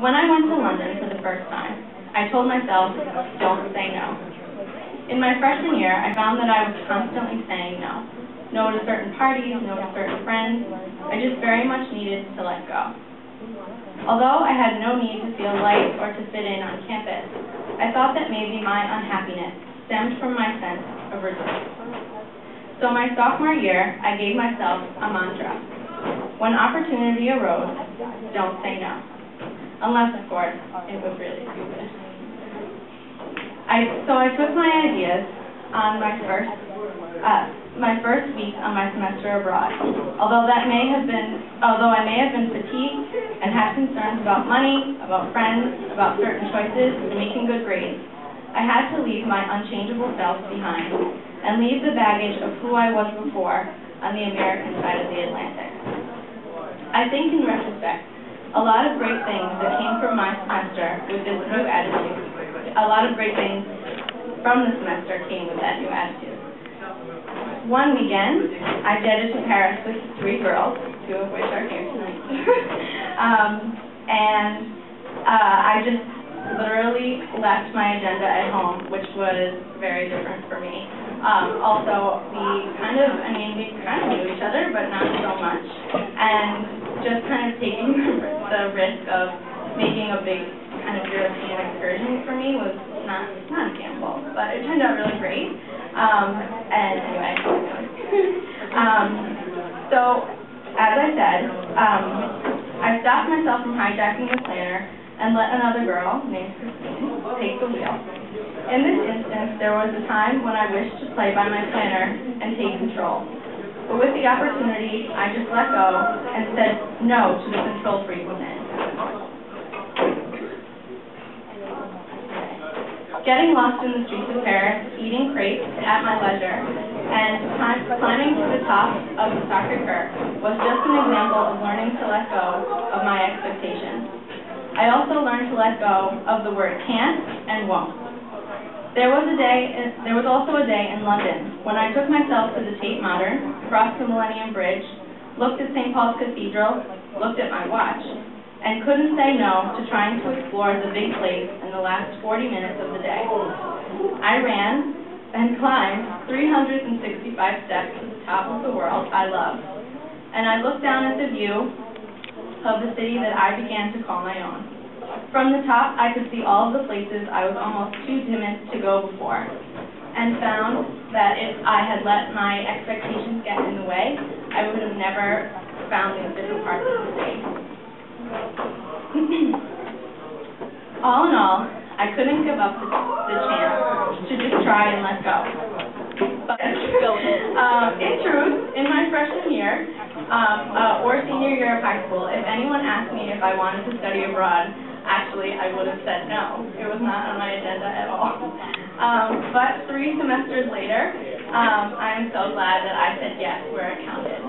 When I went to London for the first time, I told myself, don't say no. In my freshman year, I found that I was constantly saying no. No to certain parties, no to certain friends. I just very much needed to let go. Although I had no need to feel liked or to fit in on campus, I thought that maybe my unhappiness stemmed from my sense of resilience. So my sophomore year, I gave myself a mantra. When opportunity arose, don't say no. Unless, of course, it was really stupid. So I took my ideas on my first week on my semester abroad. Although I may have been fatigued and had concerns about money, about friends, about certain choices, and making good grades, I had to leave my unchangeable self behind and leave the baggage of who I was before on the American side of the Atlantic. I think in retrospect, a lot of great things that came from my semester with this new attitude. A lot of great things from the semester came with that new attitude. One weekend, I jetted to Paris with 3 girls, 2 of which are here tonight. I just literally left my agenda at home, which was very different for me. Also, we kind of knew each other, but not so much. And just kind of taking the risk of making a big kind of European excursion for me was not a gamble, but it turned out really great. And anyway, so as I said, I stopped myself from hijacking the planner and let another girl named Christine take the wheel. In this instance, there was a time when I wished to play by my planner and take control. But with the opportunity, I just let go and said no to the control freak within. Getting lost in the streets of Paris, eating crepes at my leisure, and climbing to the top of the Sacré-Cœur was just an example of learning to let go of my expectations. I also learned to let go of the word can't and won't. There was also a day in London when I took myself to the Tate Modern, crossed the Millennium Bridge, looked at St. Paul's Cathedral, looked at my watch, and couldn't say no to trying to explore the big place in the last 40 minutes of the day. I ran and climbed 365 steps to the top of the world I love, and I looked down at the view of the city that I began to call my own. From the top, I could see all of the places I was almost too timid to go before, and found that if I had let my expectations get in the way, I would have never found these different parts of the city. All in all, I couldn't give up the chance to just try and let go. But in truth, in my freshman year, or senior year of high school, if anyone asked me if I wanted to study abroad, actually, I would have said no. It was not on my agenda at all. But 3 semesters later, I am so glad that I said yes where it counted.